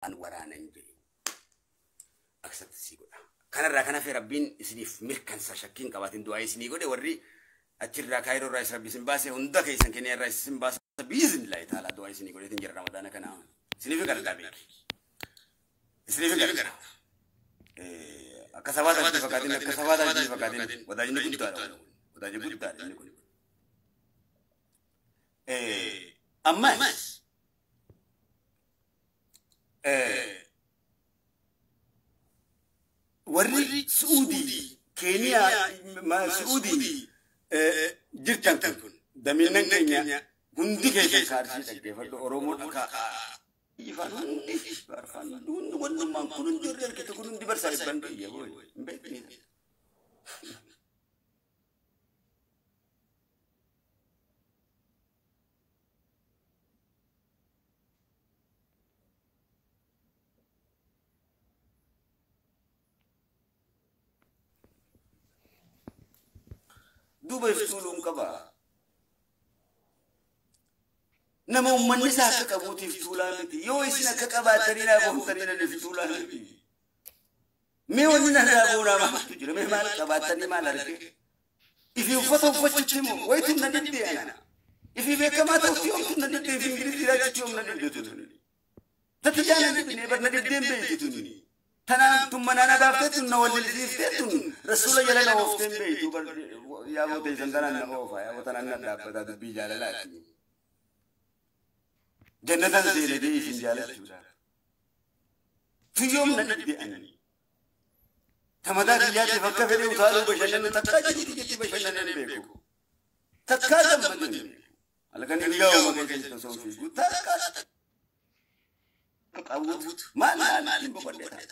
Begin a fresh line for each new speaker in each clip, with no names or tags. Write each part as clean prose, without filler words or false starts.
أن ورانا نجي أكثر تسيقول كان الركنا في ربين يسنيف ملكن سشكين كواتين دعاء يسنيقول وري أتشرا كايرو رايس ربي سنباسه هندا كيسن كني رايس سنباس بيزن الله تعالى دعاء يسنيقول تنجر رمضان كنا سنيف كردا بيك سنيف كردا كسبات أجي فكادين كسبات أجي فكادين وداجين بودار وداجين بودار نقول أما وري سعودي كينيا ما سعودي جرتان كن دمينن كينيا هندي كيسن كارسي تكيف أورومو أكا يفعلون إيش بعرفان دون ون ما كلون جرير كتكلون دي برسالة بند يا بوي بيتني دوبي فتولون كبا نما من نساك كبوتي فتولا متي يو إسنا ككبا ترينا بهم ترينا لفتولا متي ميوننا نابونا ما تجري مهما كبا تري ما لرك إذا فتو فتشتمو ويتم ندي أنا إذا بكما توتيوم ندي في إنجليزي لا تجيوم ندي توني تتجانا ندي بر ندي بيجي توني تنا ثم أنا بعثت النوال اللي فتون رسول الله يلا وفتن بيجي يا أبو تيزندنا نوفا يا أبو تنا ندابة تبيجا لا جنة زي دي في جالس جودا في يوم ندي أني تمدا كيا تفكر في وثالو بشلنا تكاجي تيجي بشلنا بيكو تكاجم بدني على كان اليوم ما كان تسوي في تكاج أبوت ما تبغى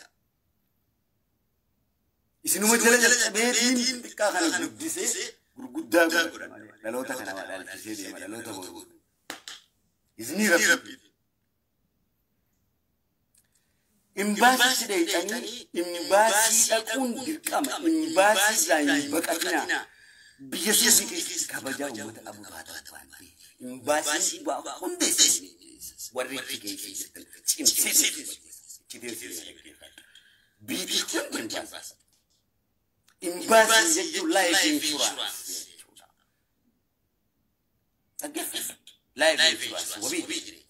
إسنو مجلس بيتين كأخنا بديسة غرقودا لا لو تكنا ولا الكيسة دي لا لو تبغى إذني ربي إمباسي ده يعني إمباسي أكون دكام إمباسي زين بكتنا بيسوي كبجا ومت أبو بات إمباسي بأكون دس وريكي كيسي تيم سيسي كده سيسي بيتكون إمباسي إمباسي يجوا لايف إنشورانس أجف لايف إنشورانس وبيجي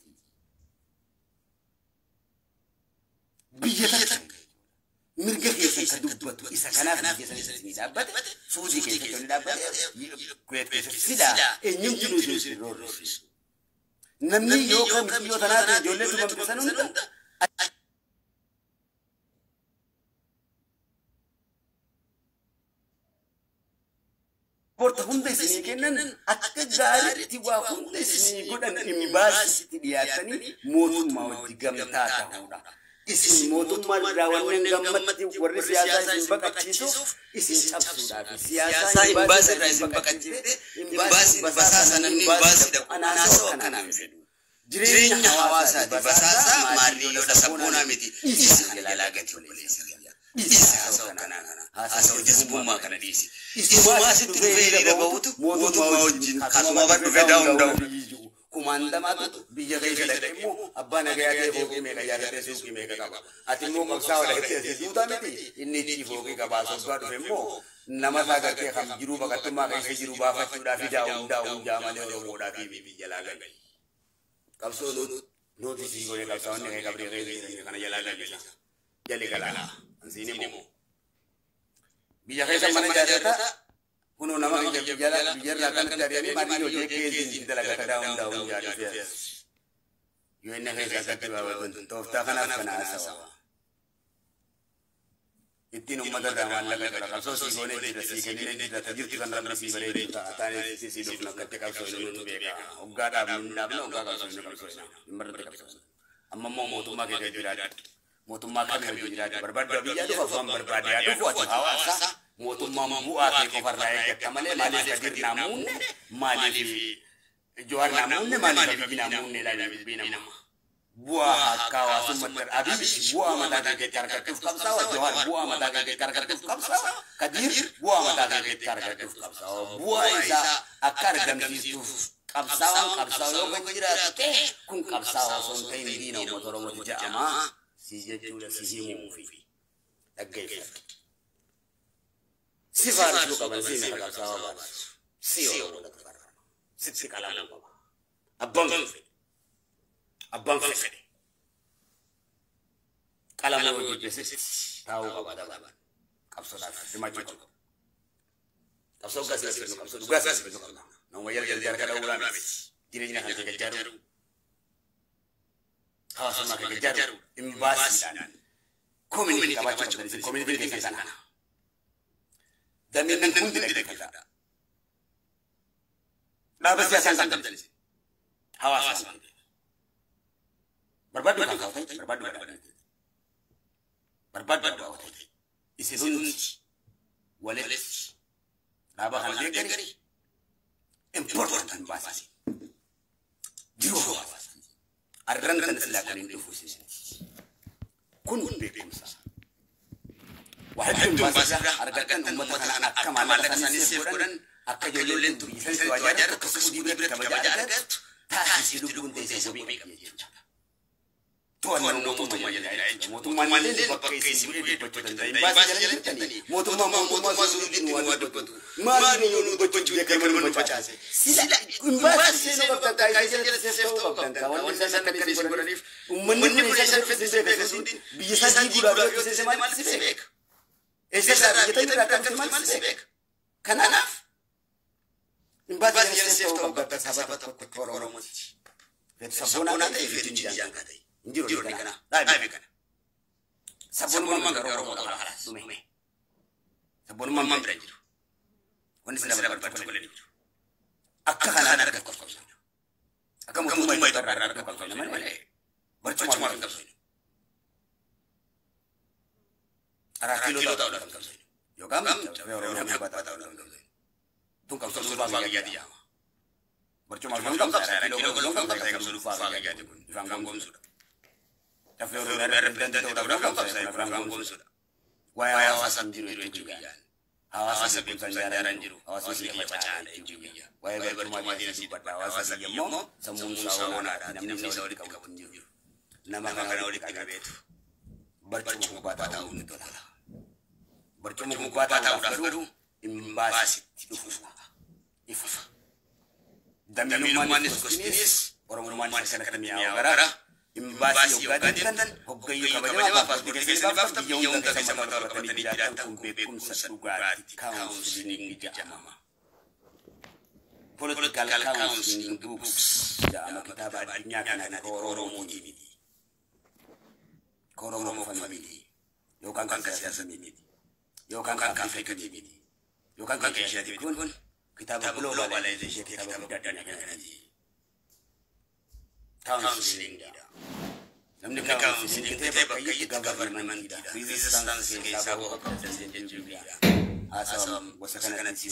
بيجتك مرجع كيسن كدوبت إذا كنا في كيسن سنيدابت سوزي كيسن سنيدابت كويت كيسن سيدا إنيم تنوزي سيرورس نمني يوكم يو تنا جولة تبغى كيسن Porta hunde sini kenan akka gari tiwa hunde sini godan imbasi tidiyatani motum mau digamta tahuda isin motum mal rawanen gammati warri siyasa isin bakachisu isin chapsuda siyasa imbasi isin bakachite imbasi basasa nan imbasi da anaso kana jirenya hawasa di basasa mariyo da sabuna miti isin galagati polisi isa so kanana asa ujisbu ma kana disi isuma situ veri da bautu motu maujin kasuma ba duve down kumanda matu biya kai da kemo abana ga ya ke me ga ya te su ki me ga ba atimu maksa wala te su da meti inni chi fogi ga ba so ga duve mo namasa ga ke kham jiru ba ga tuma ga ke jiru ba fa chuda fi daun jama le ro da fi bi jala ga kapso no ti si go ne kapso ne ga bre ga kana jala ga jali gala Sini mo. Biya kayo sa manajata, puno naman yung biyar na kan dari ni Mario Jekezi talaga daun jadi. Yun na kayo sa katiwa tofta kana asawa. Itinong madadaman laga talaga. So si Gone dito si kanina dito tajud kan ram si bare dito atane si dok na katika so no beka. Ugada minna ugaga so no so na. Imbarate kapso. Amma mo tumake ke dirada. Motumma kami hojii barbaada biyya dhufa afaan barbaade yaa dhufu ati hawaasa mootummaan bu'aa kee qofarraa eeggata malee maaliif Kadir naamuunne maaliif Jowaar naamuunne maaliif Abiy naamuunne laabii nama bu'aa akka hawaasummaatti Abiy bu'aa mataa keetti argachuuf qabsaa'aa Jowaar bu'aa mataa keetti argachuuf qabsaa'aa Kadir bu'aa mataa keetti argachuuf qabsaa'aa bu'aa isaa akka argamsiistuuf qabsaa'aa yoo kan jiraatu kun qabsaa'aa osoo hin ta'in diina uummata Oromooti jedhama. سيجتولا سيهيمو في أجيفت سفارة لوكا بنزين هذا سوا سيو ولا تفرق ست كلام بابا أبان في كلام وجود بس تاو بابا دابا كابسولا في ما جيكو كابسولا غاس كابسولا غاس نو يل جار كذا ولا ميس جيرينا هان كجارو خلاص ما كجارو إمباسي كوميني كابتشو كوميني كيسان دمين نكون دلك كذا لا بس يا سان تلسي حواس بربادو كاوتي بربادو كاوتي يسيرون ولس لا بخل ديكري important باسي جيرو أرنت نسلا كلين إنفوسي كن بكم سا واحد من باسي أرجعن أمتنا أنا كم على كساني سيفورن أكجولين تبي سواجر كسبودي بيرك كباجر تاسي لبون تيسي بيك tuan motu manlil pakai siburi betul dan bahasa jalan tadi motu masudin wadu betul mari nunu betul dia kerana membaca sila bahasa seno kata jalan sesuatu dan kawan bisa nak kali siburi menit bisa fesudin bisa digula sesuatu sebek esok kita tidak akan sesuatu sebek karena bahasa jalan sesuatu kata sahabat korong sabona itu yang kata Jiro di kana, nabi kana. Sabun mamang karo ko ala halas, dume. Sabun mamang berjiro. Wani sila berpat ko leni. Akka kana ada ko ko. Akka mo tumay tar ko ko naman. Bercuma ko ko. Ara kilo daw lang ko. Yo kam, yo ro na bata daw lang ko. Tung ka so ba ya dia. Bercuma ko kam sa kilo ko kam ka so fa ya dia. Rangom sudah. Tapi orang representan orang kampus saya orang sudah. Wah awasan jiru itu juga. Awasan penjajaran jiru. Awasan dia bacaan itu juga. Wah bercuma dia sibat awasan dia mau semua sawana namni saudi kau jiru. Nama kana oleh kagabe itu. Bercuma bata tahun itu lah. Bercuma bata tahun baru imbas itu. Ifa. Dan minuman manis orang manis sana kami awara. Imbasi yogadin hoggayu kabanya apa dikasih bafta yang kasih sama orang di datang kumpul satugat counseling di jama political counseling groups jama kita badnya kana koromo ini koromo family yo kan kasih semini yo kan fake ini yo kan kasih kun kita globalization kita dadanya kana counseling namni counseling kita pakai government tidak resistance ke sabo presiden juga asam wasakan nanti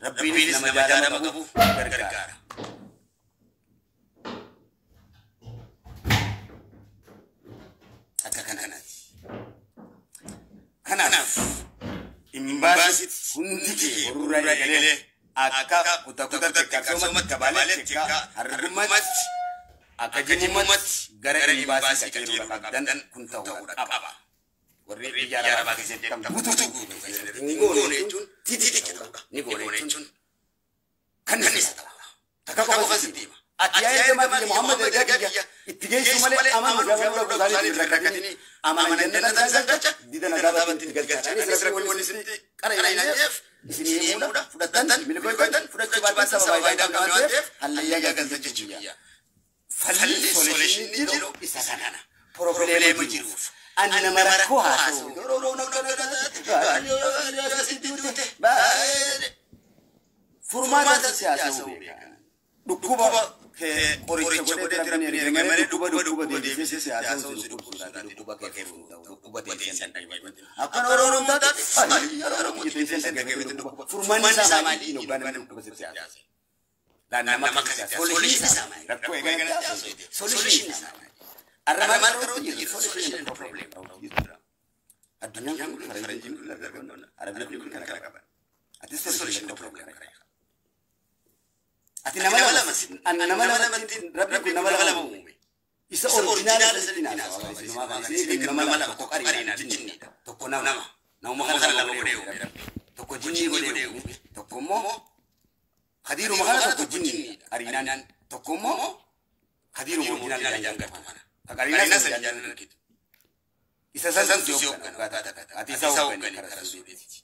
rabbi nama jara mabu gargara akakan kanaf imbasit hundike urura gele akka kutakuta kasomat kabale cika argumat akka jinimat gara imbasi kaciru dan kunta apa warri bicara bagi sedekam butuh ngone cun titik ni ngone cun kan takako fasiti atiya jamaat Muhammad al-Gagiya ittigay sumale aman jawaab dalil rakatini aman jannatan zakacha didana dabat tigalta ini sirri woni sinti karena nayef isini muda fudatan milkoitan fudat coba sabab dan kawan Allah ya gagal terjadi falli solution jiru isakana problem jiru anna marakho haso ro no furmata siyaso dukuba ke oricha gode tramni remane dukuba de siyaso dukuba ke dukuba de senta apa ro tata ro itu senta ke furmani sama ini bukan dukuba siyaso dan nama solution sama rakko solution sama arramal karo solution problem adunya arabnya kan ati solution problem ati nama rabbi ku nama isa original sirriin haasawaa isinuma kan isin nama lama tokko qariinaan jinniidha tokko nama kana lama godhee uume tokko jinnii godhee uume tokko immoo hadiiruma kana tokko jinniidha qariinaan tokko immoo hadiiruma original jaangattu kana qariinaa san jaangattu isa san siyoo kana ati isa hoogganee karaa suudeeti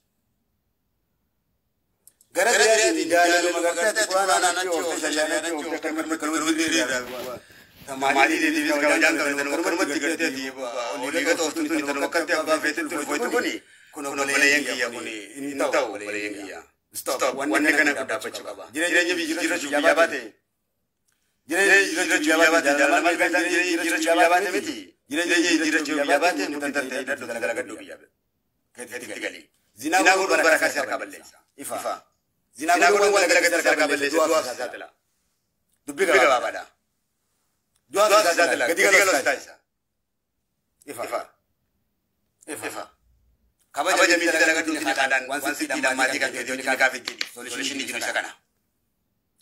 gara gara jaalala magartaa quraanaan achi oo tajaajila oo kan mirmiree Mali di kawajan kan kan mati kerja di oleh kata orang tu ni terlalu kata apa betul betul kuni kono boleh yang dia kuni tahu boleh yang dia stop wanne kana kuda pacu jire jira juga bate jire juga bate dalam mal kata jire juga bate meti jire juga bate mungkin terjadi dalam negara dua biar ketika kali zina guru barakat kabel ifa zina guru barakat kabel dua saatlah dubbi ka bada dua saatlah ketika lo stay ifa kabar jami dalam tu tidak keadaan wansi tidak mati kan dia ni kafir jadi solution ni jenis kana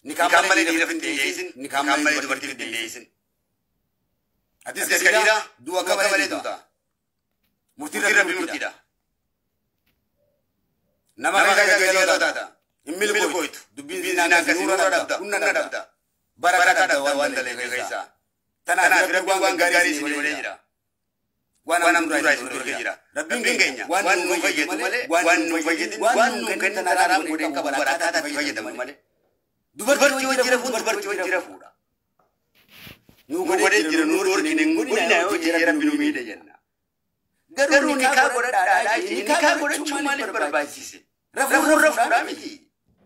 ni kamale ni rafin desin ni kamale tu berarti desin hadis kadira dua kamale tu ta murtida murtida nama kaya gelo ta immil ko itu dubin zina ka sinura dabda kunna dabda baraka da wanda le gaisa tana fira gwan gari si wole jira wana mtura si wole jira rabbin genya wana nu fayyatu male wana nu fayyatu wana nu kan tana ram ko den ka baraka ta fayyatu male dubar jira fuda nu gode jira nu dor ni ngudi na yo jira rabbinu mi de janna garu ni ka gode da ni ka gode chumale barbaji se rafu miji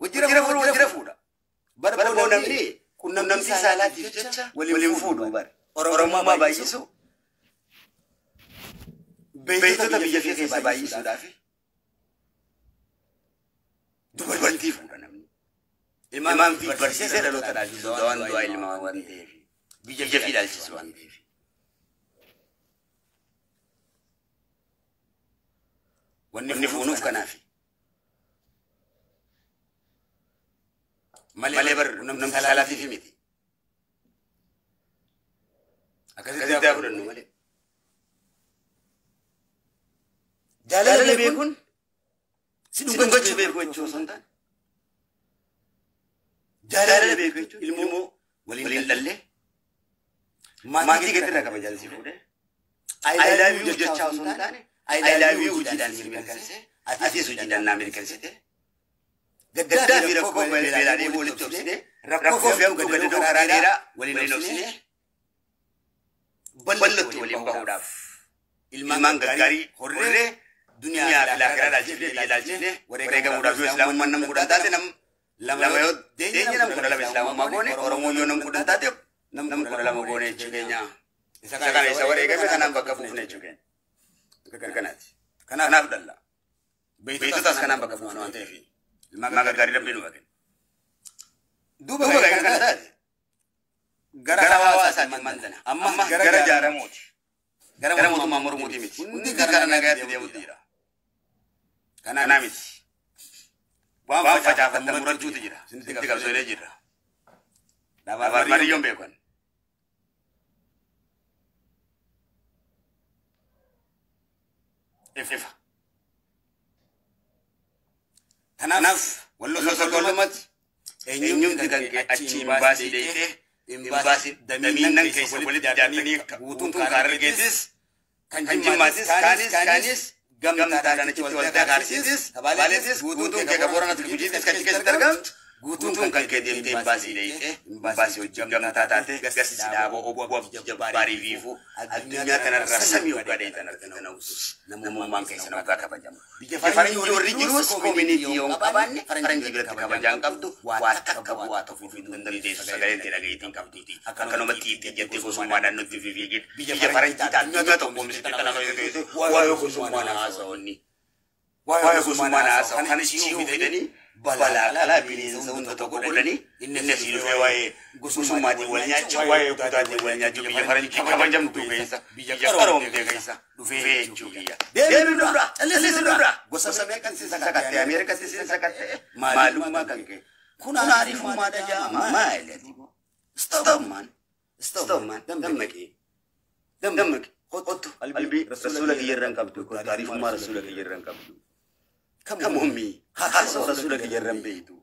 wajira fuda barbo namni kunnam namti salati jecha walim fudu bar oroma bayisu beito ta biya fi sa bayisu dafi dubar banti fuda namni imam fi persise da lota da doan doa ilma wante biya fi dal sisu wante wanni funuf kanafi malebar nam salati fi miti akasi da fudan male jalala be kun sidun gochi be ko chosantan jalala be ko ilmu walin lalle magi getira ka bajal si fude I love you jecha sontan I love you jidan sirben kanse ati su jidan na amerikan sete gadda fi rakko bela de boli topsine rakko fi am gadda do karira wali nofsine ballat wali bahudaf ilman gari horre dunia fil akhirah dal jine warega mudaf islam manam kudan tate nam lamayo denya nam kudan islam magone oromo yo nam kudan tate nam kudan magone chigenya isakana isa warega me kanam bakka fufne chugen kana abdallah beitu tas kanam bakka fufne ante fi maga gari rabbinu wagen duba ga kana tadi gara wasa mandana amma gara gara mutu mamuru muti miti undi gara naga ya mudira kana namiti wa faja fatta muraju tijira sintiga sore jira dabar mari yombe kon ifa tanaf wallo sokolomat enyum digan achi imbasi deite imbasi damin nan kai sabuli datani gutun karal gesis kanjim masis kanis gam tadan ci wal tagarsis tabalesis gutun ke gaborana tujujitis kachikes dargam gutun kan ke dem imbasi deite imbasi gam tatate gas dabo obo jabari vivu adunya tanar rasami ugade tanar usus namu mangke sana ka kabajam farangi originus community yung kabanne farangi bila kabajang kabdu wata kabuato fi dundal de sagale tira gaitin kabditi akano mati jette ko sumada no vivigit bija farangi tanya to bom sita kana itu wayo ko sumana asoni wayo ko sumana asa kan siu bideni bala kala bilin zaun to godani inne silu waye gusumadi walnya chawaye kutati walnya jubi farangi kabajam tu gaisa bija karom de gaisa fe chugiya debra alesibra gosasame kan sisakate amerika sisakate maluma kanke kuna arifu mada jama maile stop man damaki دمك خط قلبي رسولك يرن قبض تعريف ما رسولك يرن قبض كم أمي حاسس رسولك يرن بيتو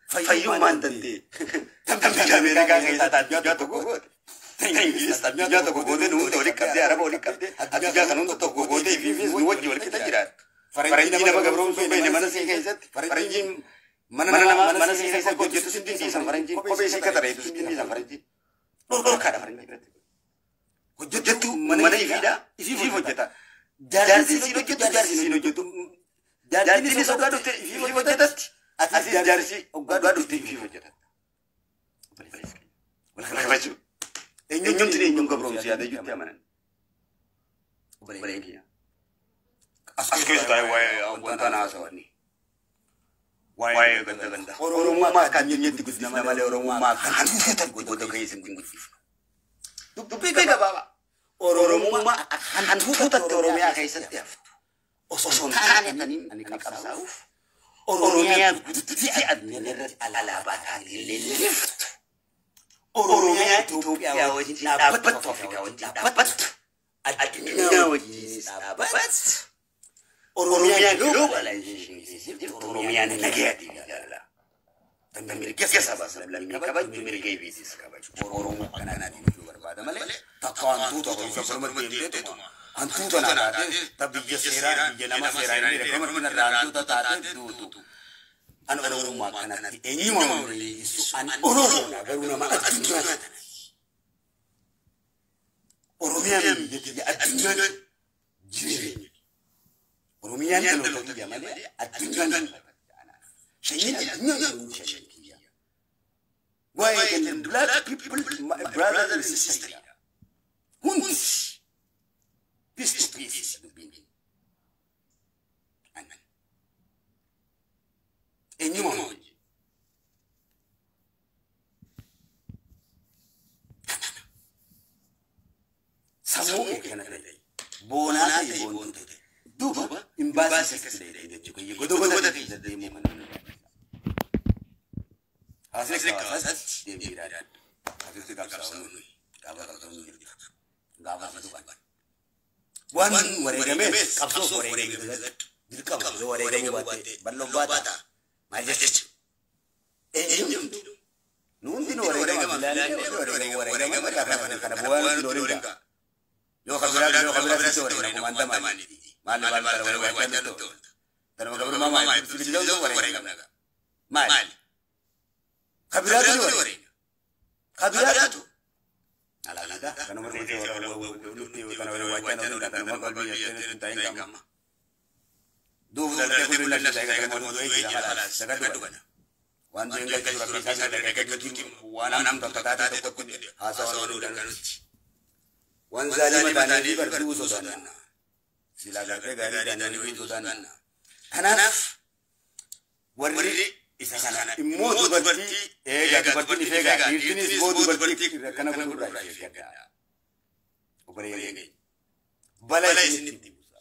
فيوم ما أنتدي تم كاميرا كذا تاجا تقول إنجليز تاجا تقول نو تولي كذا عربي ولي كذا تاجا كانوا تقول في نوجي ولي كذا جرا فرنجي نبغى قبرون بيني mana sih kayak فرنجي mana sih kayak gue jatuh sendiri sama فرنجي kok bisa kata itu sendiri sama فرنجي lo kada فرنجي gue jatuh mana ifida ifi jatuh dari sini lo jatuh dari sini lo jatuh dari sini so gado te ifi jatuh asli dari sini gado te ifi jatuh boleh baju nyum tini nyum kabrom sih ada juga mana boleh ya asli kita wae wantan asawani wae ganda orang rumah kan nyetik nama le orang rumah kan kita godo kai sending tu pega baba orang rumah kan tuta orang ya kai setiap oson tanya tani ani kapsau orang ya ti adnere ala batan lelift orang ya Ethiopia wajin dapat Afrika wajin dapat adina wajin dapat Oromia globalization Oromia negatif ya tanda mereka siapa sebelum mereka baju mereka bisnis kabaju Oromo karena di luar pada malah takkan tu tak bisa permati itu antu tanah ada tapi geseran nama seran ini permati ada tu tak ada tu an Oromo karena ini mau isu an Oromo baru nama adungan Oromia jadi adungan jiri Oromia kalau tu dia mana adungan Shayyin Shayyin why can black people brothers and sisters Huns peace to peace amen anyone Samu kana dai bona dai bon tu duba imbasi sekdai dai juga godo dai mu Asik kawas dia biran. Asik tu kapsa unui. Kapsa unui. Kapsa tu kan. Wan warega mes kapso warega dekat. Dir kapso warega bate. Ballo bata. Majes. Enjum. Nun dino warega malani warega kana buan doringa. Yo kabira itu warega manta mani. Mal warega tu. Tanam kabira mama itu bilang warega. Mal. Kabiratu warega. Kabiratu. Alada kana mo dito kana wajah na kana mo kalbi ya tayo kama. Duh dala ko bila na tayo kana mo doy kala daga dugan. Wan jenga ka surabhi sa daga ka kim wanam tatata to ko hasa wanu dan wan zalima tanani bardu so dan. Sila garpe gari dan ni so dan. Hanaf warri Isa kana immodu barti ega barti fega irtini immodu barti kana ko ra ya ubare yenge balai sinti musa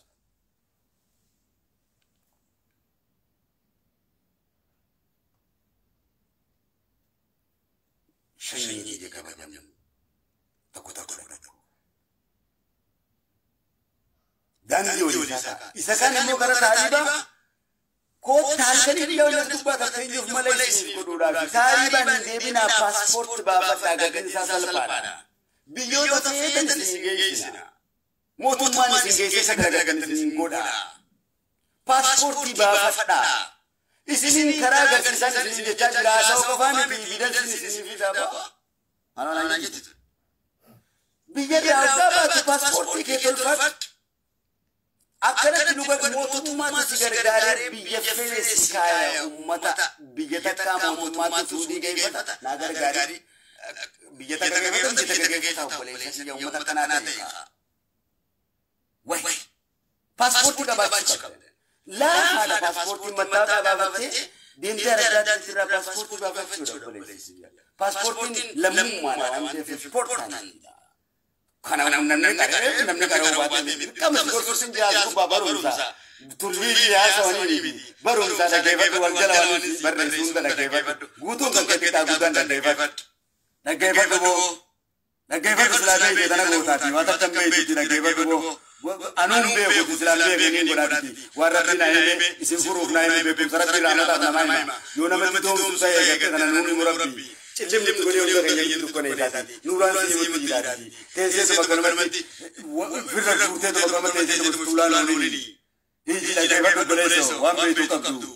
shayyi je ka bajam takut dan yo isa kana mo kara taliba ko talkani biyo na tuba ta kai yuf malaysia ko dura taliban debina passport ba fata ga kan sa salpana biyo ta fetan singena motu man singese sa ga kan singoda passport ba fata isinin kara ga kan sa singe ta jira sa ko fani bi bidan sin visa ba ana na gitu biya da ba passport ke tolfat Akana tinuba motu matu sigargare biya fenes kaya ummata biya takka motu matu sudi gay bata nagargare biya takka gay bata biya takka gay tau boleh sasi ya ummata kana te wah passport ka baca la ada passport mata ba bate din dara dara tira passport ba bate boleh sasi passport lamu mana amte passport tananda Kana namne kare wate kam skor sinja ko babarunsa tulwi ya sawani barunsa da ke batu waljala wani barre sunda da ke batu gutun da ke ta gudan da ke batu bo Naggeeffatu silaa beekee tana gootaati waan akka beekti naggeeffatu boo anuun beekuti silaa beekee godhaati waan rabbi naa hime isin furuuf naa hime beekumsa rabbi raamataaf namaa hima yoo namatti toomsu ta'ee gartee kana nuuni mu rabbi cillimni godhee hunda keenya jiru kone ilaati nuuraan si himutti ilaati teessee sama kanumatti firra guutee sama kanumatti teessee sama tuulaan nuuni hiji naggeeffatu godheessoo waan beektu qabdu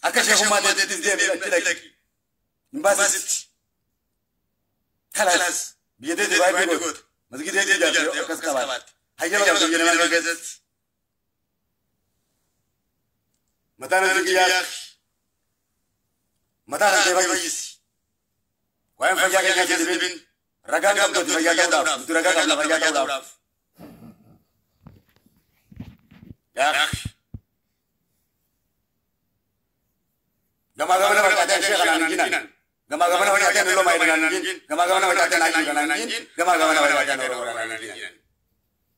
akka sheekummaa teettis deemee achi dhaqi hin baasitti خلاص بيدي باي بيقول مسجد يدي جاب كسكبات هيا بقى بيجي ما كذا متى نجي يا متى نجي بايس وين فجأة كذا تدبين رجال كم تدبين فجأة كذا تدبين رجال كم فجأة كذا يا جماعة كمان بقى شيء كلام جينا Gama-gama na wajah nilo mai dengan jin, gama-gama na wajah naik dengan jin, gama-gama na wajah orang dengan jin.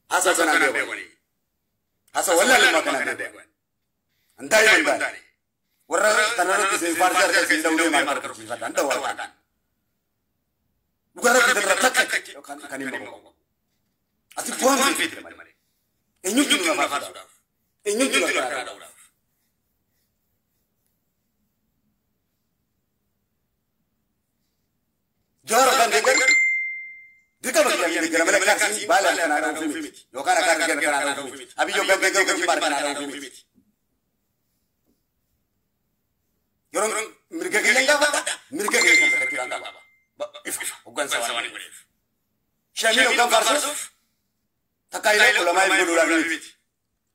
Asa sana dewa ni, asa wala lima kana dewa. Antai mandai. Orang tanah itu farjar kasi daunnya marmar terus kan anda orang. Bukan kita terletak kan ini mau. Asal buang fit. Enyuk juga apa? Enyuk juga ada. Jawab kan dia bagi dia mereka kasih bala kan ada film yo kan ada film abi yo kan kibar kan ada film yorong mereka enggak apa mereka sampai kira enggak apa bukan sawani syami yo kan farsus takai ulama ibu lagi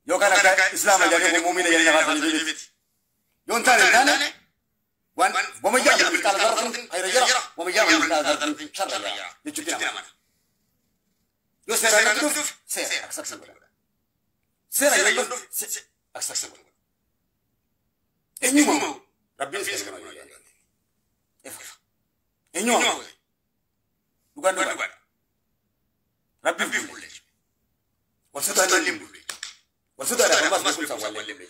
yo kan ada Islam jadi mukmin jadi nafas film yo entane وان وما يجعل مثقال ذرة خيرا يره وما يجعل مثقال ذرة شرا يره يجتنا mana يسير يندف سير أكثر سير يندف أكثر إني مو ربي سير كمان إني مو bukan ربي بيقول وسودا للم وسودا لا ما بيقول سوى للم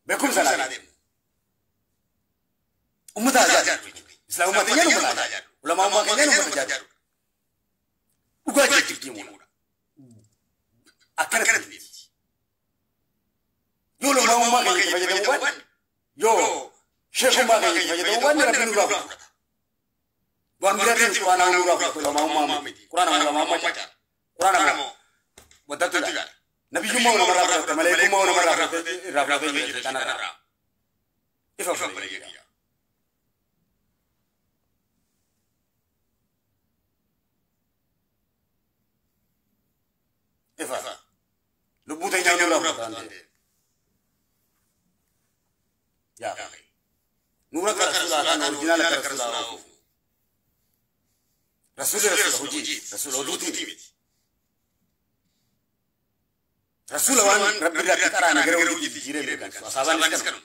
بكم سلام أمة أجار إسلام أمة تجار أمة أجار علماء أمة تجار أمة أجار وقاعد تكتمون أكثر من يو علماء أمة تجار تجار يو شيخ أمة تجار تجار ربنا نورا وان بيرتي قرآن نورا علماء أمة قرآن علماء أمة قرآن أمة ودتلا نبي يوم ما نمر ملاك يوم ما نمر رافض تنارا إفهم بليجيا إفهم لبوتين يانو رافض يا نورا كرسول كان أوريجينال كرسول رسول هجي رسول هدوتي رسول وان ربي ربي ترانا غيرو دي جيره بكان صابان كان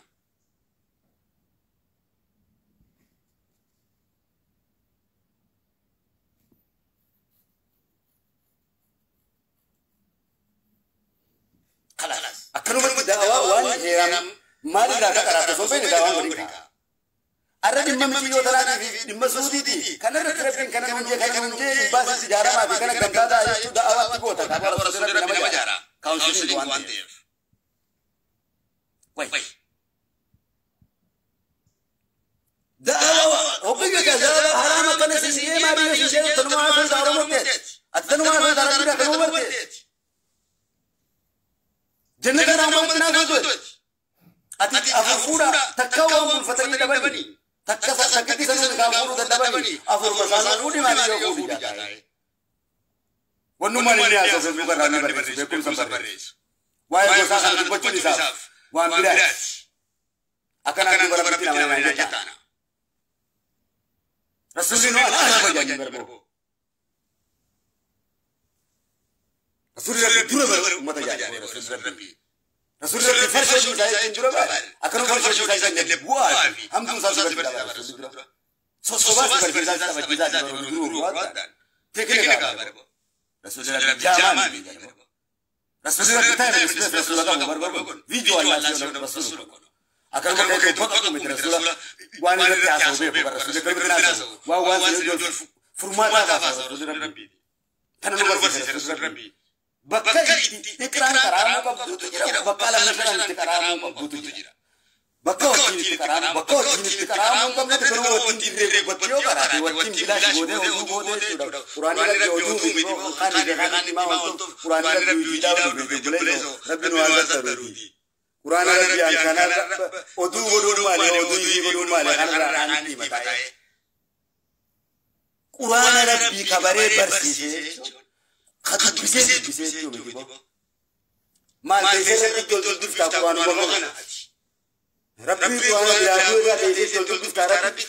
خلاص اكنو من دعوه وان هيرام مالي لا كرا سوبين دعوه غريكا ارد مم يو تراجي دي مسودي دي كان رتربين كان من جي باس تجاره ما كان غندا يو دعوه تبوتا كبر رسول ربي ما جارا counseling one day. Wait. دعوة وبيجي كذا حرام كنا سيسيه ما بيجي سيسيه تنوع في دارو مرتد التنوع في دارو بيجي كنوع مرتد جنة كرام كنا فوتوت أتي أفورا تكاو من فترة دبني تكسر تكتي سنون كافورو دبني أفور مسانا نودي ما بيجي كوفي جاتا ونمان ini asal sebuah rani berbaris, bekum sampai wahai bosah akan dibocor di saf, wan bidas, akan ada beberapa tidak main jatan. Rasulullah apa janji berbohong? Rasulullah dulu baru umat aja, Rasulullah di versi saya dulu baru, akan versi saya jadi buah, hampir saja berbeda Rasulullah. Sosokan seperti saya dapat kita dulu buat, teknik apa? Rasulullah zaman ini, Rasulullah kita ini Rasulullah kamu berbangun, video Allah Rasulullah. أكل ما كان بقى من رسوله وأنا لا تعصب بيه برسوله كل بناسه وأنا سيجول فرماتا فاسر ربي أنا نقول فاسر ربي بكا تكران كرامو كبدو تجرا بكا لما نشران تكرامو كبدو تجرا بكا وتين تكرامو بكا وتين تكرامو كم نتكلم وتين تيري بتيو كرامي وتين بلاش بودي تودا قرآن ربي وجود بيجو خاني ما وانتو قرآن ربي وجود بيجو بليزو ربي نوازا ترودي قرآن ربي أنكنا ودو مالي خان تي متاعي قرآن ربي كبره برسيسه خد بيسه جو ميجو ما تيسه تقول دفتا قرآن بقولنا ربي قرآن يابو تيسه تقول دفتا ربي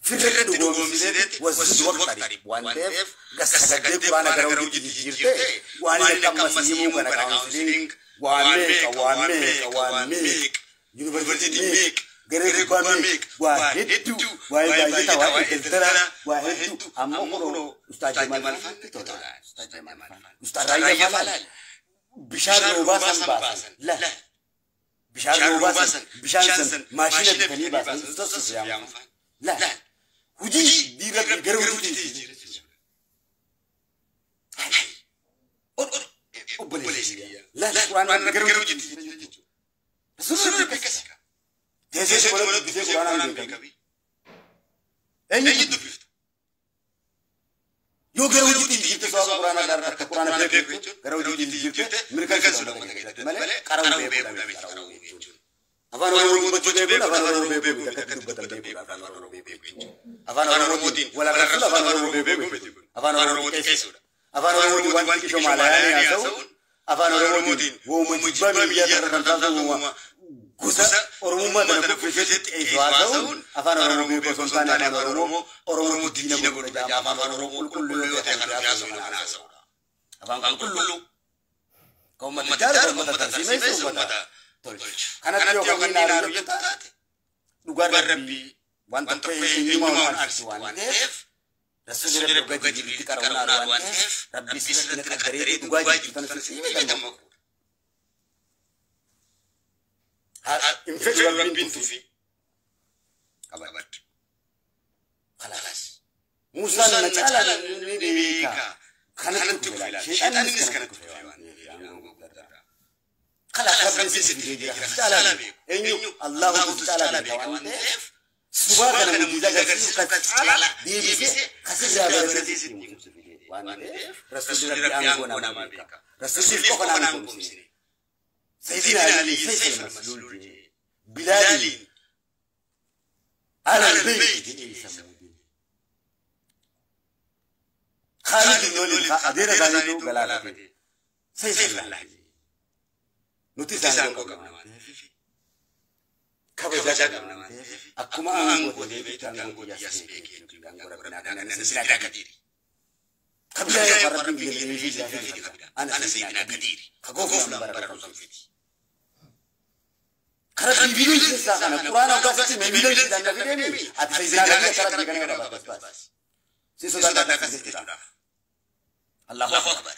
فكرة دوغو ميسه وزد وقت قريب وانتف قصة قرآن كراو جيرته واني كم مسيمو كنا كونسلينج واميك يونيفرسيتي ميك غير كواميك واحد واحد واحد أمورو أستاذ جمال فان أستاذ رايا فلال بشار روباسن باسن لا بشار روباسن بشانسن ماشينة تاني باسن أستاذ سيام لا هودي ديرا غير هودي لا القرآن غير جديد رسول بكسا تيسي ولا بيسي القرآن بكبي أي يدفت يو غير جديد جبت سوى القرآن دار القرآن بكبي غير جديد جبت مركز سوى ملك كارو بيبي أفان ورو بتشوفه بيبي أفان ورو بيبي تكتب بتم بيبي أفان ورو بيبي أفان ورو مودين ولا رسول أفان ورو بيبي أفان ورو كيسو أفان ورو وان كيشو مالها ياسون أفان ورمودين ومجبر بيا ترى كوسا ورموما تنا كوفيت إيشوازون أفان ورمو بيكون كان أفان ورمودين يقول جام أفان ورمو كل يوم يتحرك ياسون أفان كله كم تجار كم ترسيم كم تولش أنا تيجي كم نارو يتات لغار ربي وان تبقى يجمعون أرسوان ديف رسول ربي بجيب تكرارنا روان ربي سيرت نكدري تقاعد جبتنا سيرت تمام إنفجر ربي تفي أبد خلاص موسى نجعل نبيكا خنت تقبل شيئا نسكن خلاص ربي سيرت تعالى إنه الله تعالى كوان سبحان الله مجزاك كتعالى بيبي خسر برسالتي وان رسول ربي أنكونا ما بيكا رسول كوكنا أنكم سيني سيدنا علي سيف المسلول بلال على البيت خالد نولي أدير خالد بلال سيف الله نتيجة كوكنا كبجاك أكما أنغو ديبي تانغو ياسبيكي تانغو ربنا كان سيدنا كديري كبيا يا ربي يلي في أنا سيدنا كديري كغوف نمبر رسول فيدي كرب بيبي سيسا أنا قرآن أوكاسي مبيلو سيدنا كديري أتى سيدنا كديري كرب بيكنا بس سيسو دادا كسيدنا الله أكبر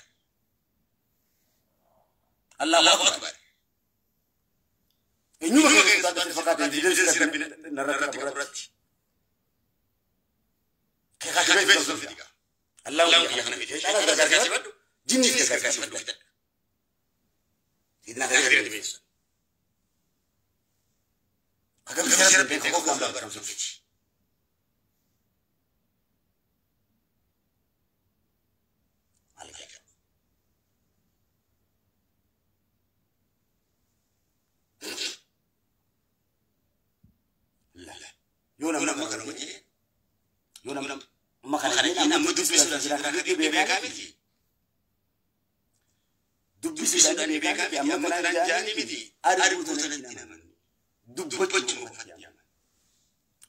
الله أكبر إنه ما كان هذا فقط الفيديو سيربي نرى كبرتي كذا بيت سوفيديكا الله يخلينا فيديو أنا بقدر كذا جيني كذا كذا إذا نقدر نبيس أكمل كذا بيت خوف ما بقدر نسوفيدي يونا ما كان أنا مدوس بس لكن كذي بيكابي دبس لكن بيكابي أما كان جاني بدي أرجو تنتهي من دبت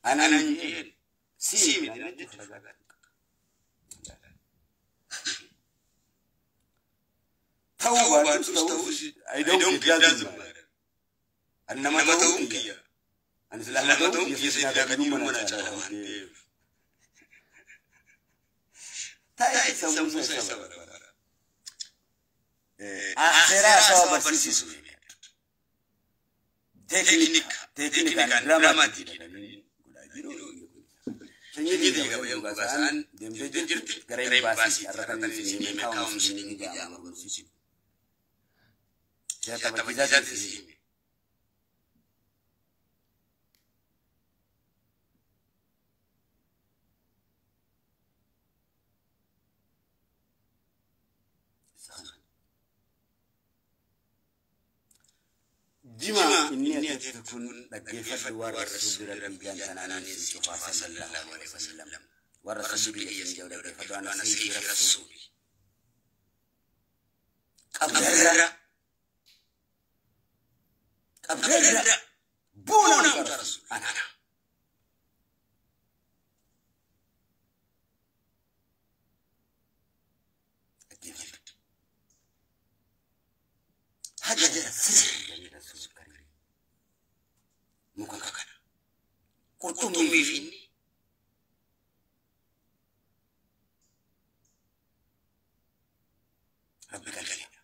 أنا سيم توبة تستوي I don't get it أنما توبة أنا سلامتهم يسيدنا كديم من أجل تاي سموسة سوا آخرة سوا برسيس teknikan dramatik Sanyidi ga bayan gasan dembe jirti garai basi aratan sini kaum sini ga musisi ya tabajizat sini Jima ini atukun dhaggeeffadhu warra rasuulli rabbii gantanaan Mustafa sallallahu alaihi wasallam warra rasuulli biyya jawda dhaggeeffadhu ana sayyidi rasuuli qabdara buuna rasul ana hajar muka kakana kurtumii fi rabbi kalkalina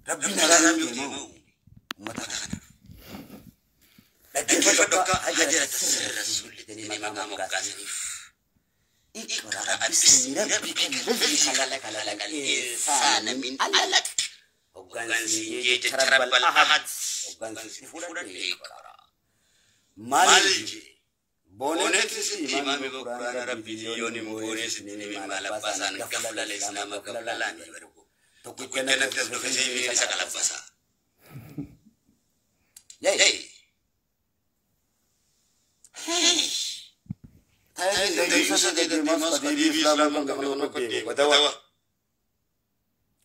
rabbi nagaramii mau ummata kana dhaggeeffadhu akka hajara sirra rasuulli jedhanii maqaa moggaasaniif اقرأ باسم ربك الذي خلق الإنسان من علق وكان سيجي تربى الأحد وكان سيفولد Malji bonet si imam Quran Rabbi yoni bonet ni malapasan gafla Islam gafla lani berku to kena tes do kese mi sakala pasa yey tay de isa de mas padi Islam gafla ko de batawa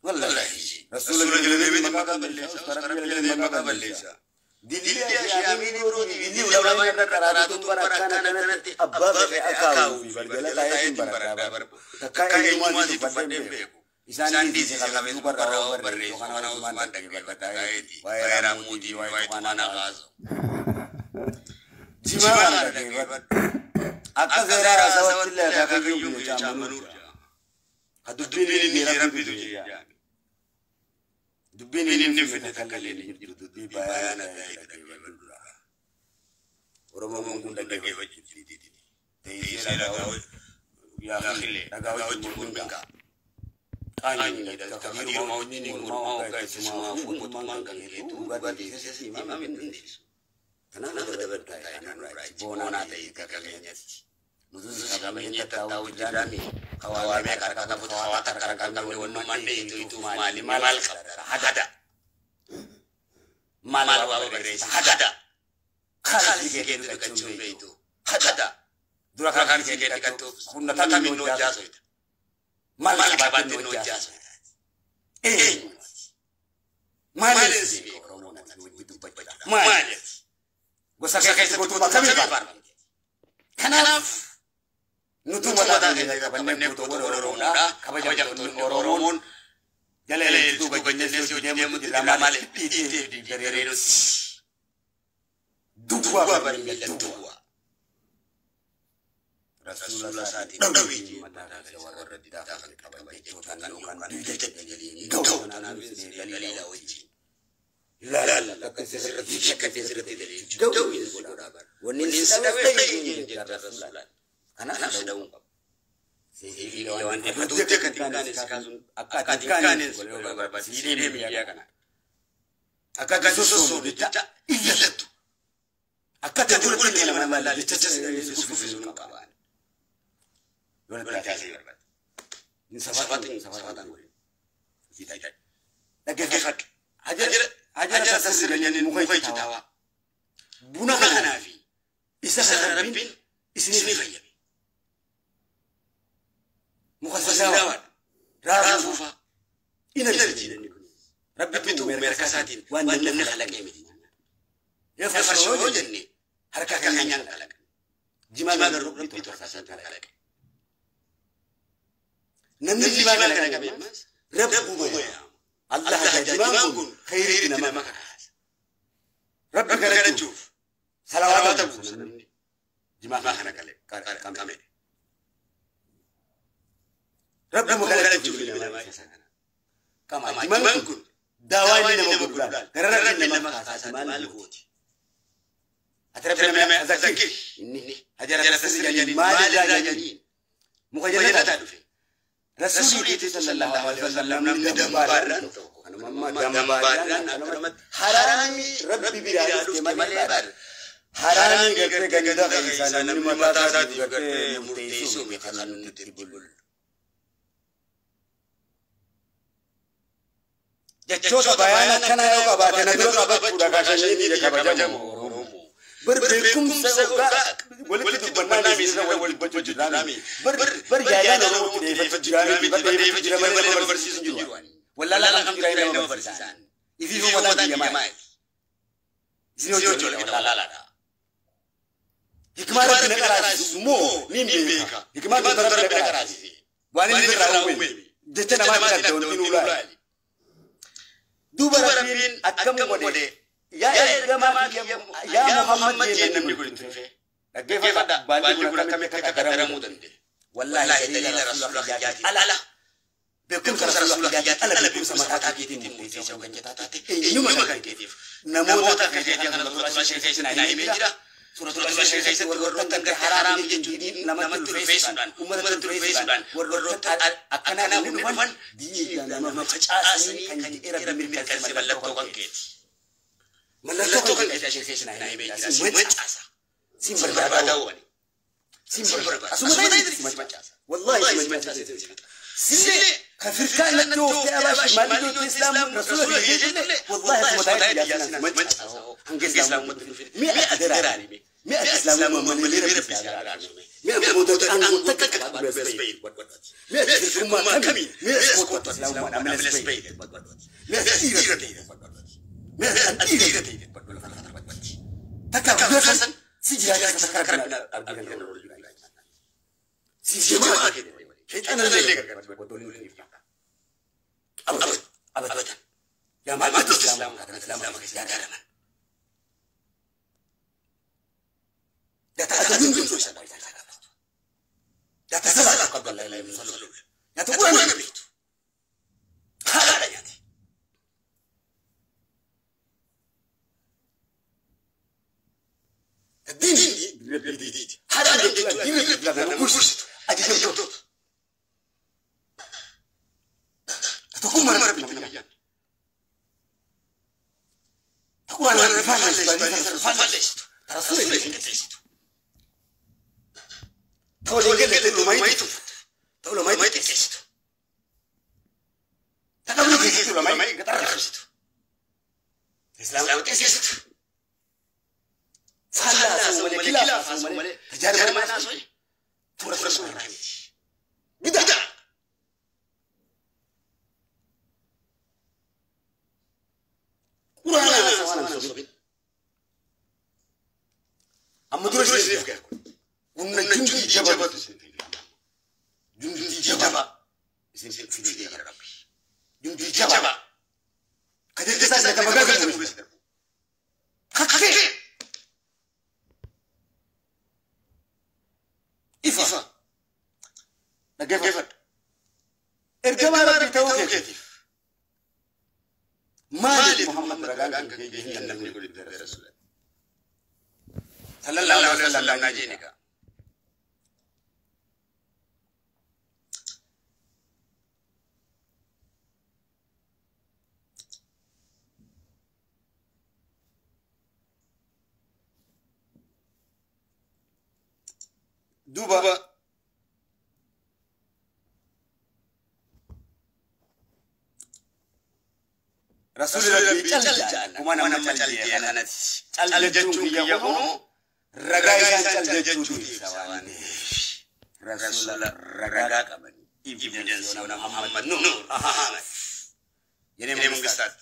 wallahi rasulullah gele maka balisa karab gele maka balisa Dili ya amini bro dili ulama yang karatu barakan nanti abba be akau berjala lain barabar takai ilmu di padembe isan di sekala besu barau berre kana Usman dagi berbatai wai ramudi wai kana gazo jimana dagi ber akka zera asawatilla ka kayu chamanur hadubini ni rabbi tujiya Dubini ni fene takale ni dubi bayana da Oromo munda dage hoji dei sera ya khile daga hoji munga ani ni da kabiru mawni ni mau ga semua pun manga itu badi sesi imam ini kana da bertai kana rai bona dei kakale Nusus agamanya tahu jami kawal mereka kata butuh khawatir karena dewan mandi itu mali mal hada mal beres hada kali gitu kacumbe itu hada dua kali gitu katu kunna tami no jaso mal batin no jaso malis malis gua sakit sebut kami kanaf Nutu mata ni kapan buto oromonda kabajam tu oromun jale itu gajnya sio dia mu diramale di dererus dua barangnya dua Rasulullah saat itu mata sewara di dalam kabajam itu kan di jadi gau nabi dari lawaji la kesirati dari gau ini saudara wanin sedawai Rasulullah Karena sudah ungkap. Sehingga lawan itu ketika kasus akadikan boleh berbahasa ini dia kan. Akad susu tidak iya itu. Akad yang boleh tidak mana dicecah susu kawan. Boleh berarti. Ini sahabatan boleh. Tidak. Lagi ajar tasirnya ni muka tawa. Bunah nabi. Isa sarapin isini fayya. Mukhasasawan rafufa ina jini rabbi tu mereka satin wanda nakhalak yemi ya fasho jenni harka kanyang kalak jimana rabbi tu fasat kalak namni jimana kalak mas rabbu moya Allah jajimangun khairin nama makas rabbi kalak juf salawatu jimana kalak kame Rabbi mukalla juli nama kama jimangun dawani nama gudlan karena nama kasas maluhut أتربنا ما أذكر إني هجر السجن ما جانين مخيلة تعرف رسولي صلى الله عليه وسلم نم دمبارن أنا ماما دمبارن أنا حرامي ربي بيرالو كمالي بار حرامي قلت جندا كيسان نم متاسات قلت مرتيسو بخانن تبول جتشوتا بيانا كنا يوكا باتنا دوكا باتورا كاشني دي كبجامو بربكم سوكا ولكن تبنى ميسنا والبجرامي بر جاينا نروح كده فجرامي بدي فجرامي ولا برسيس جواني ولا لا كم جاينا ما برسيسان إذا هو ما تاني جماعة زينو جول لا لا هكمارة بنكراس مو مين بيكا هكمارة بنكراس واني بنكراوي جتنا ما تنا دون بنولا دوبارين أتكلم ودي يا جماعة يا محمد جينا بنقول تنفي كيف هذا بالي يقول كم كترمو دندي والله دليل رسول الله جاتي ألا بكم رسول الله جاتي ألا بكم سما تاكي تيم تيجي سو كان جاتي يوم كان كيف نموت كذي أنا الله شيء نايم يجرا سورة الله شيء ورد تنك حرام يجدي نما تلفيس بان ومر تلفيس بان ورد أكنا ونفن دي نما فجأة كان إيرا بمير كذي بلغتو كان كيف ملتو كان كذي شيء نايم يجرا سمعت سيم بربادا واني سيم بربادا أسمع ده والله سمعت سيم كفركان نتوه كأباش مالي الإسلام رسول الله يجيله والله سمعت ده يا سيدنا سمعت هنجز إسلام مئة دراري مئة إسلام من اللي في العالم مئة مدة أنا متكك بالسبيل مئة كم كمين مئة سقوط إسلام من عمل السبيل مئة إيرة مئة إيرة تكلم حسن سيجي سكرنا سيجي ما كده أنا اللي أبدا يا ما الإسلام هذا الإسلام يا دارنا يا تأذن من سوء يا تسلل قبل الله لا يصلون يا تقول أنا نبيت هذا يعني الدين هذا الدين لا نقص أجل توت تقول ما نبي نبي تقول أنا فلست رسول تقول لي ما يتوب تقول ما يتكست تقول لي ما يقدرش الإسلام تكست فلا سومالي تجارب ما ناسوي تورس ما ناسي بدأ قرانا سوانا سوبي أما دروش ليفك ونجندي جبا جندي جبا اسم في يا ربي جندي جبا كده تسا كما حكي إفا نجفت إرجما ربي توكيف مالك محمد رجعان كجيه النبي يقول الرسول صلى الله عليه وسلم ناجينك دوبا رسول الله جل كمان من جل أنا جل جتون يا كونو رجاء جل جتون سواني رسول الله رجاء كمان evidence na Muhammad no yani mungkasat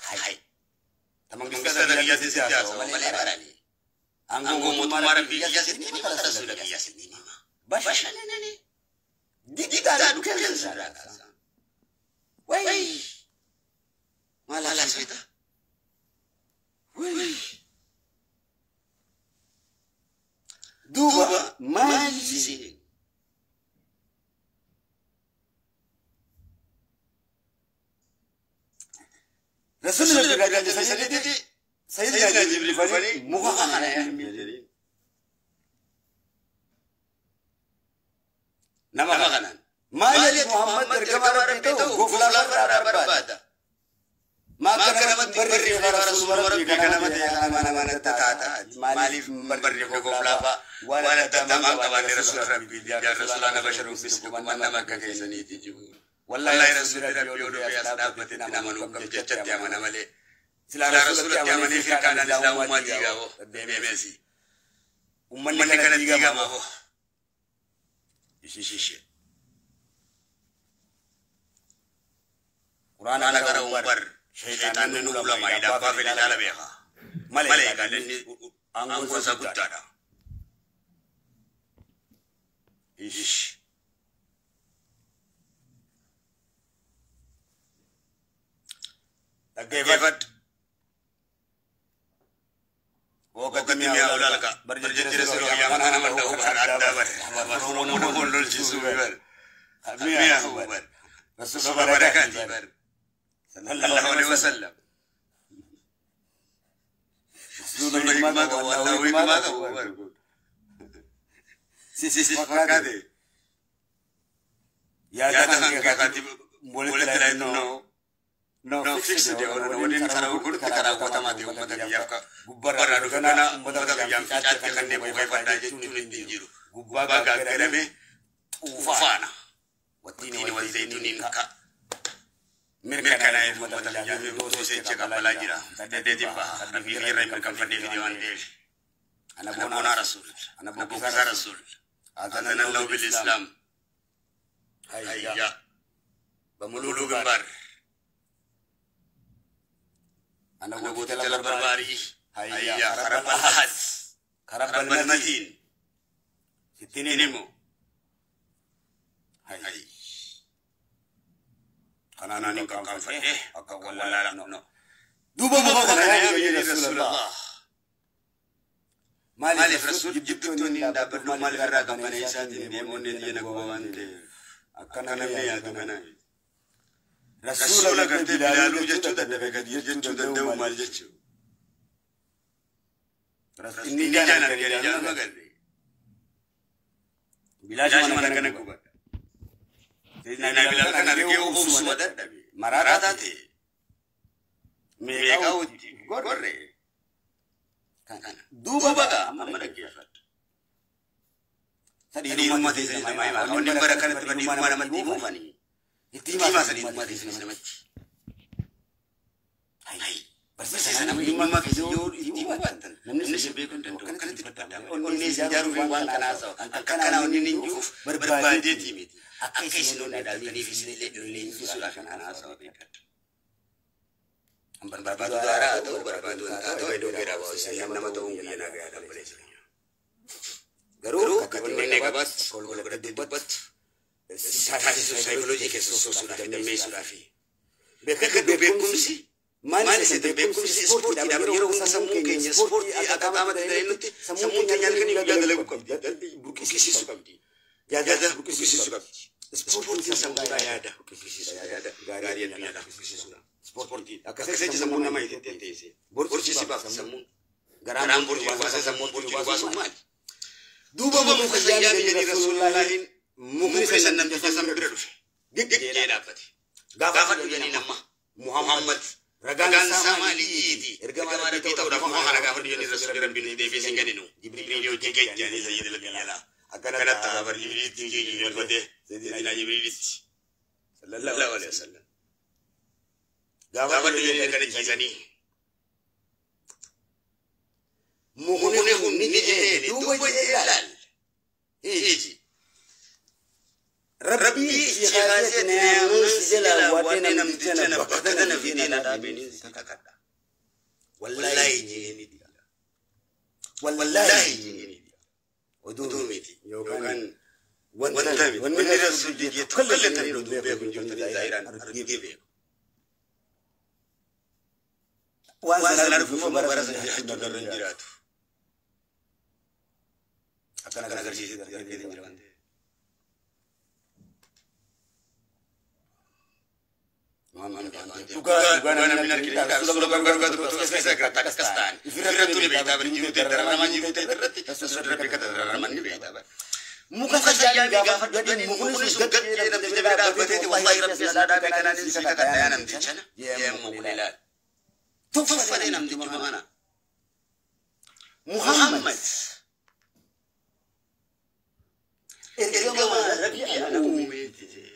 hai tamang mungkasat na liya siya so mali marani anggo mo tumara biya sin ni para rasul biya sin ni bash nani di da du kan sa wai malala sita wai duba manzi رسول الله قال لي سيدي سيدنا جبريل فني مخانا يا ميدري نما خنان مالك محمد ركما ربيتو غفلا بربادا ما كرمت بري رسول ربي كلمت يا ما تاتا مالي بري غفلا ولا تمام كما رسول ربي يا رسول انا بشر مثلكم انما كيسني تجيبون والله رسول ربي ودو يا سلامتنا منو كم جت يا من ملي سلا رسول يا من في كان الاسلام ما ديغاو بيمسي امني كان ديغا ما هو شيشي قران انا كره عمر شيطان نقول ما يدا بافل على بيها ملائكه لني انغو سبتادا ايش أجيبت وقدم يا أولادك برجع رسول يا من أنا من هو برادة برهون هون للجسوم بر ميا هو بر رسول بركة بر صلى الله عليه وسلم رسول ما والله ما هو بر سيسي فكادي يا تهان كاتي بولت لا no fix de ono wodin karaw gud karaw ko tamati ummata bi yafka gubbara do kana ummata bi yam fiat kan ne boy fanda je tunin dinjiru gubbaga garame ufana watini wa zaitunin ka mirkana e ummata bi yam do se che kabala jira de dimba rafi ray mir kam fande video ande ana bona rasul azana law bil islam hayya bamulu gambar أنا قلت لك البربري هيا خرب الأحد خرب المتين ستينيمو هاي أنا نيكا كان فيه أكا ولا لا نو دوبا مغفنا يا رسول الله مالي رسول جبتوني دابر نو مالي راكم من إنسان ديمون دي نقوان دي أكنا نبيا كنا رسول الله قد بلالو جتشو دبي قد يجتشو دو مال جتشو رسول إني جانا رجال جانا ما قلبي بلاش ما نكنا كوبا سيدنا بلال كنا رجيو أوس مدد دبي مرات تي ميكاو غوري كان دوبا بقى أما رجيا فت سدي روما تي سيدنا ما يما كوني بركة تبني روما نمتي موفاني Itima sani ma di sini namati. Hai. Persis sana ma kisi yo itima bantan. Namni sebe kuntan to kan ti batta. Onni si jaru fi wan kana so. Kana onni ninju berbadi timiti. Akai sino ne dal kani fi sini le su sura kana so. Ambar barbadu dara to barbadu ta to do gera ba sai nama to ungi na ga da bale sini. Garu katne ne ka bas kol kol gada dubat. Psychology che sono sulla messo la fi. Perché bekum si mani se bekum si sport da biro un samun che sport akama da nuti samun che nyal kani ga dale ko buki si su kamti ya da buki si su kamti sport ti samun da ya da buki si su ya da gari ya da buki si su sport ti akase se samun na mai tete se bor si ba samun garam bor ba samun bor ba samun duba mo ko ya ni rasulullahi مخلصا نم جسم برد جد دافت غافت يعني نما محمد رجال ساماليدي ارجما ربي تورا فما غافت يعني رسول ربي دي في سنغنينو جبريل يو جيجي يعني سيد الانبياء اكن تابر جبريل تيجي والبده سيدنا جبريل صلى الله عليه وسلم غافت يعني كان جيساني مخنهم ني دوبا جلال ايجي ربي شغازتنا منسجلا واتنا متنا بقدنا في دينا دابين كاكادا والله يجيني دي والله يجيني دي ودوميتي يوكان وانتامي ومن رسول دي كل تنيرو دوبي كنجون دايران ارجيبي وانزل عرف مبارز حج درنجرات اكنا غرشي درنجرات Muhammad Duga namni argina Rasulullah gargaar gootota keessa gara Pakistan. Ifirratti ni beektaa bari jiru dararaman jiru irratti Rasulullah beekata dararaman ni beektaa. Muka sajjaan gaafa gadin mukni sun gad jedhamte jedhamee dhaabbatee wallahi rabbi sadaa beekanaanis si kakadhaa namti jechana. Yeemmu ilaal. Tuffalee namti mana. Muhammad ergama rabbi uumeeti.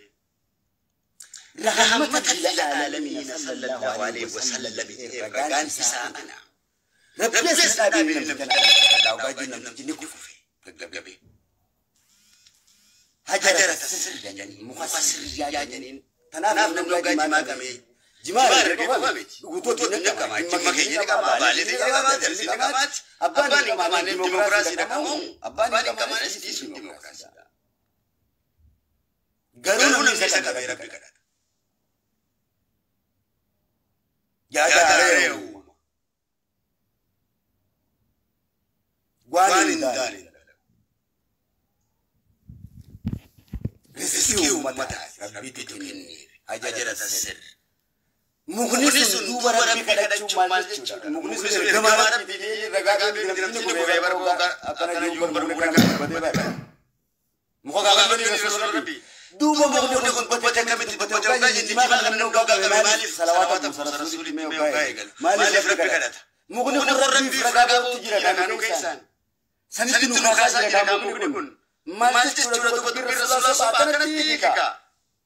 رحمة للعالمين صلى الله عليه وسلم إرغان سامنا ربي سنة بين نمتنا لو باجنا نمتنا كفوفي قبل هجرة السر جانين مفسر جانين تنافر نملوغا جماع كمي جماع ركبا وطوط نكما جماع كيني نكما بالي نكما درسي نكما أباني كما ديمقراسي نكما أباني كما نسيسو ديمقراسي غرون نمسا كبير ربي كدا يا داريو وان داري رزقيو متى ربي تكني أجر السر مغنيس دوبا ربي كذا تشوف مغنيس جماعة تيجي رجاء بيرتين كوباي بروكا أكنا يوم برمكنا بدي بقى مخاطب بدي رسول ربي دوبا مغني كنت بتكلم بتوقع جديما كنا نوقع مالي صلوات رسول مي وقايل مالي ربي كذا مغني ربي رجاء تيجي رجاء كيسان سنتي نوكاسا رجاء مغني كن مالي تشوف تبي رسول سبعة تيجي كا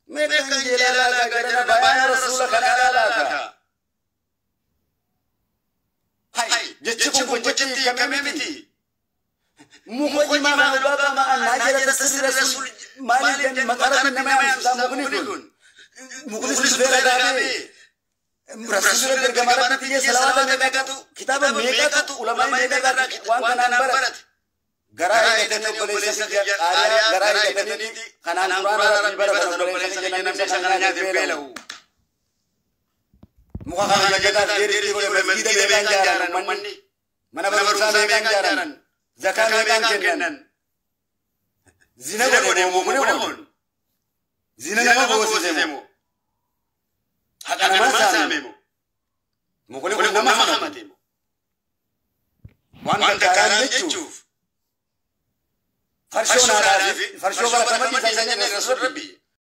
مكان جلالا كذا بيان رسول كذا هاي جتكم بجتي كممتي مغني ما نوقع ما ناجر رسول مالك مقرب النماء مغني مغني سبيل رسول الله كما تيجي سلامة ميكاتو كتاب ميكاتو علماء ميكاتو وان كان برات غراي كتنو بوليس آريا غراي كتنو خنان قرآن برات بوليس جنام سكانيا دبلو مغانا جدا ديري بولي مسجد ميكان جاران مني منا برسا ميكان جاران زكاة ميكان كنن زنا مغني زنا ما بوسيمو hakana masamemo mugone ko mahamatemo wan karan jechuf farshona rafi farsho bala kamati sangane rasul rabbi